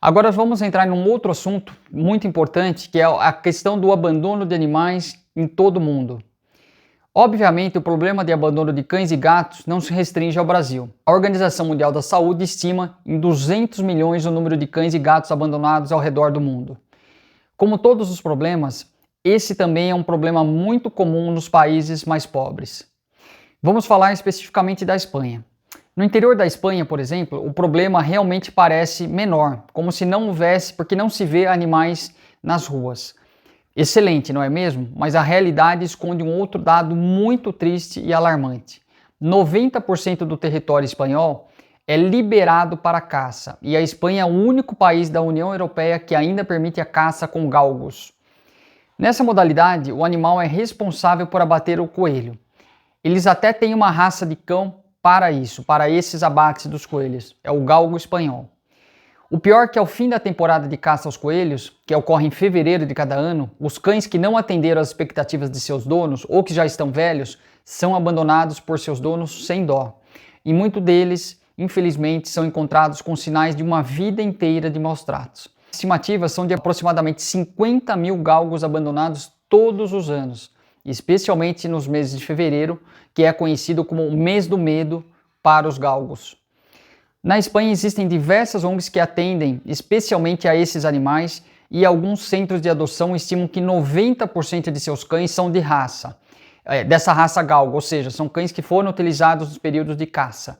Agora vamos entrar num outro assunto muito importante, que é a questão do abandono de animais em todo o mundo. Obviamente, o problema de abandono de cães e gatos não se restringe ao Brasil. A Organização Mundial da Saúde estima em 200 milhões o número de cães e gatos abandonados ao redor do mundo. Como todos os problemas, esse também é um problema muito comum nos países mais pobres. Vamos falar especificamente da Espanha. No interior da Espanha, por exemplo, o problema realmente parece menor, como se não houvesse, porque não se vê animais nas ruas. Excelente, não é mesmo? Mas a realidade esconde um outro dado muito triste e alarmante. 90% do território espanhol é liberado para caça, e a Espanha é o único país da União Europeia que ainda permite a caça com galgos. Nessa modalidade, o animal é responsável por abater o coelho. Eles até têm uma raça de cão para isso, para esses abates dos coelhos, é o galgo espanhol. O pior é que ao fim da temporada de caça aos coelhos, que ocorre em fevereiro de cada ano, os cães que não atenderam às expectativas de seus donos ou que já estão velhos, são abandonados por seus donos sem dó. E muitos deles, infelizmente, são encontrados com sinais de uma vida inteira de maus tratos. As estimativas são de aproximadamente 50 mil galgos abandonados todos os anos, especialmente nos meses de fevereiro, que é conhecido como o mês do medo para os galgos. Na Espanha existem diversas ONGs que atendem especialmente a esses animais e alguns centros de adoção estimam que 90% de seus cães são de raça, dessa raça galgo, ou seja, são cães que foram utilizados nos períodos de caça.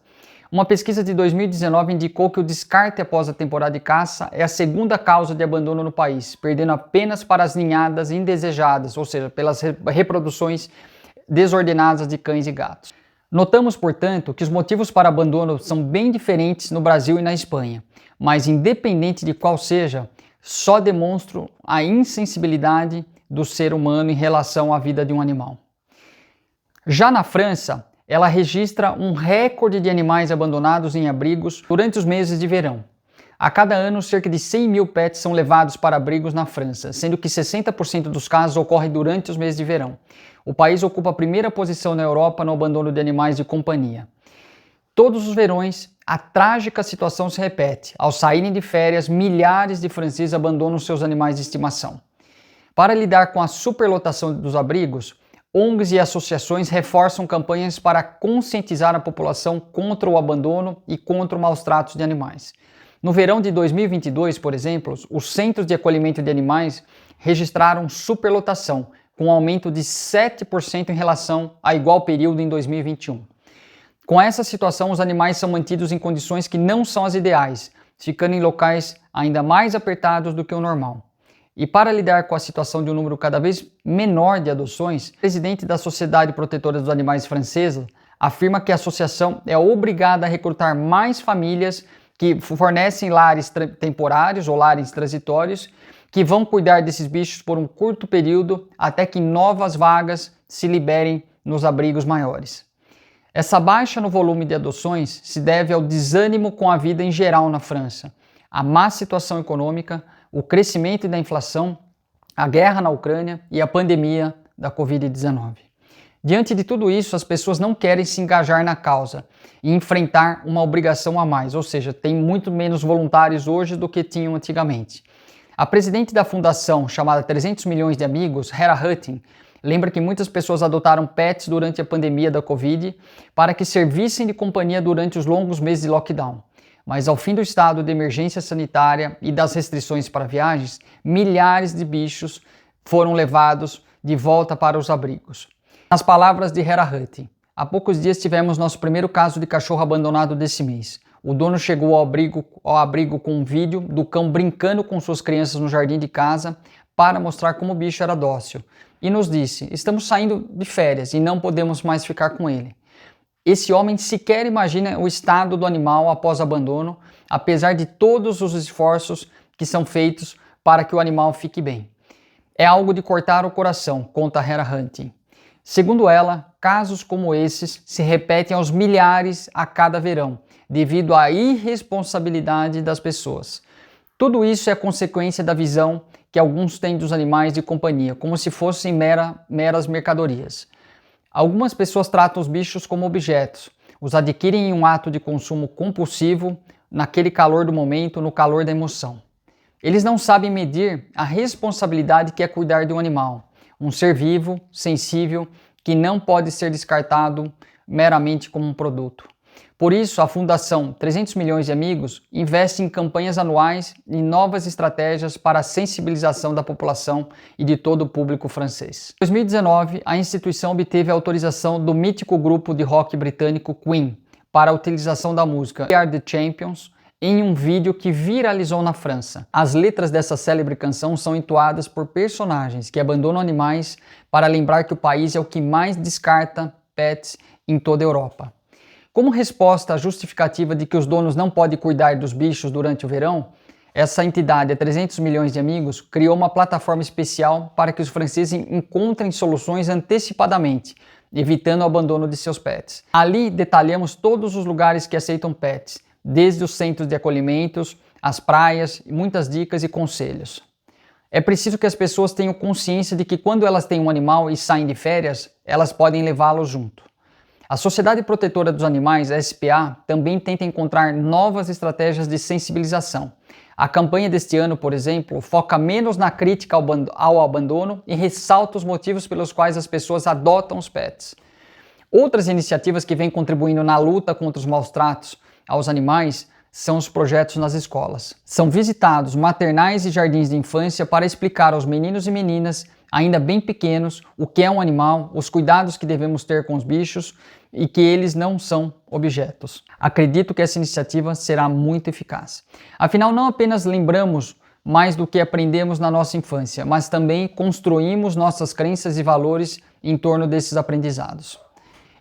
Uma pesquisa de 2019 indicou que o descarte após a temporada de caça é a segunda causa de abandono no país, perdendo apenas para as ninhadas indesejadas, ou seja, pelas reproduções desordenadas de cães e gatos. Notamos, portanto, que os motivos para abandono são bem diferentes no Brasil e na Espanha, mas independente de qual seja, só demonstram a insensibilidade do ser humano em relação à vida de um animal. Já na França, ela registra um recorde de animais abandonados em abrigos durante os meses de verão. A cada ano, cerca de 100 mil pets são levados para abrigos na França, sendo que 60% dos casos ocorrem durante os meses de verão. O país ocupa a primeira posição na Europa no abandono de animais de companhia. Todos os verões, a trágica situação se repete. Ao saírem de férias, milhares de franceses abandonam seus animais de estimação. Para lidar com a superlotação dos abrigos, ONGs e associações reforçam campanhas para conscientizar a população contra o abandono e contra o maus tratos de animais. No verão de 2022, por exemplo, os centros de acolhimento de animais registraram superlotação, com um aumento de 7% em relação a igual período em 2021. Com essa situação, os animais são mantidos em condições que não são as ideais, ficando em locais ainda mais apertados do que o normal. E para lidar com a situação de um número cada vez menor de adoções, o presidente da Sociedade Protetora dos Animais francesa afirma que a associação é obrigada a recrutar mais famílias que fornecem lares temporários ou lares transitórios, que vão cuidar desses bichos por um curto período até que novas vagas se liberem nos abrigos maiores. Essa baixa no volume de adoções se deve ao desânimo com a vida em geral na França, a má situação econômica, o crescimento da inflação, a guerra na Ucrânia e a pandemia da Covid-19. Diante de tudo isso, as pessoas não querem se engajar na causa e enfrentar uma obrigação a mais, ou seja, tem muito menos voluntários hoje do que tinham antigamente. A presidente da fundação, chamada 300 milhões de amigos, Hera Hutting, lembra que muitas pessoas adotaram pets durante a pandemia da Covid para que servissem de companhia durante os longos meses de lockdown. Mas ao fim do estado de emergência sanitária e das restrições para viagens, milhares de bichos foram levados de volta para os abrigos. Nas palavras de Hera Hutting, há poucos dias tivemos nosso primeiro caso de cachorro abandonado desse mês. O dono chegou ao abrigo com um vídeo do cão brincando com suas crianças no jardim de casa para mostrar como o bicho era dócil. E nos disse, estamos saindo de férias e não podemos mais ficar com ele. Esse homem sequer imagina o estado do animal após abandono, apesar de todos os esforços que são feitos para que o animal fique bem. É algo de cortar o coração, conta Hera Hutting. Segundo ela, casos como esses se repetem aos milhares a cada verão, devido à irresponsabilidade das pessoas. Tudo isso é consequência da visão que alguns têm dos animais de companhia, como se fossem meras mercadorias. Algumas pessoas tratam os bichos como objetos, os adquirem em um ato de consumo compulsivo, naquele calor do momento, no calor da emoção. Eles não sabem medir a responsabilidade que é cuidar de um animal, um ser vivo, sensível, que não pode ser descartado meramente como um produto. Por isso, a Fundação 300 Milhões de Amigos investe em campanhas anuais e novas estratégias para a sensibilização da população e de todo o público francês. Em 2019, a instituição obteve a autorização do mítico grupo de rock britânico Queen para a utilização da música We Are The Champions em um vídeo que viralizou na França. As letras dessa célebre canção são entoadas por personagens que abandonam animais para lembrar que o país é o que mais descarta pets em toda a Europa. Como resposta à justificativa de que os donos não podem cuidar dos bichos durante o verão, essa entidade, a 300 milhões de amigos, criou uma plataforma especial para que os franceses encontrem soluções antecipadamente, evitando o abandono de seus pets. Ali detalhamos todos os lugares que aceitam pets, desde os centros de acolhimentos, as praias, muitas dicas e conselhos. É preciso que as pessoas tenham consciência de que quando elas têm um animal e saem de férias, elas podem levá-lo junto. A Sociedade Protetora dos Animais, a SPA, também tenta encontrar novas estratégias de sensibilização. A campanha deste ano, por exemplo, foca menos na crítica ao abandono e ressalta os motivos pelos quais as pessoas adotam os pets. Outras iniciativas que vêm contribuindo na luta contra os maus tratos aos animais são os projetos nas escolas. São visitados maternais e jardins de infância para explicar aos meninos e meninas, ainda bem pequenos, o que é um animal, os cuidados que devemos ter com os bichos e que eles não são objetos. Acredito que essa iniciativa será muito eficaz. Afinal, não apenas lembramos mais do que aprendemos na nossa infância, mas também construímos nossas crenças e valores em torno desses aprendizados.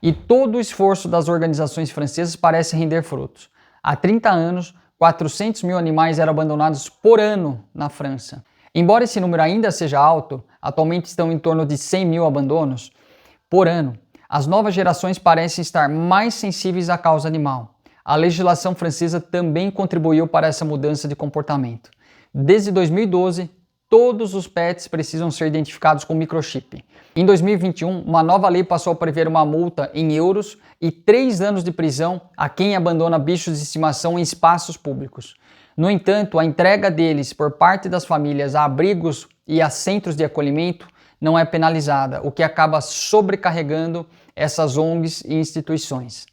E todo o esforço das organizações francesas parece render frutos. Há 30 anos, 400 mil animais eram abandonados por ano na França. Embora esse número ainda seja alto, atualmente estão em torno de 100 mil abandonos por ano, as novas gerações parecem estar mais sensíveis à causa animal. A legislação francesa também contribuiu para essa mudança de comportamento. Desde 2012, todos os pets precisam ser identificados com microchip. Em 2021, uma nova lei passou a prever uma multa em euros e 3 anos de prisão a quem abandona bichos de estimação em espaços públicos. No entanto, a entrega deles por parte das famílias a abrigos e a centros de acolhimento não é penalizada, o que acaba sobrecarregando essas ONGs e instituições.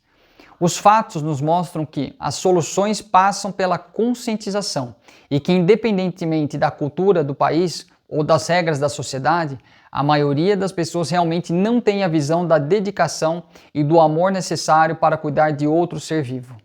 Os fatos nos mostram que as soluções passam pela conscientização e que, independentemente da cultura do país ou das regras da sociedade, a maioria das pessoas realmente não tem a visão da dedicação e do amor necessário para cuidar de outro ser vivo.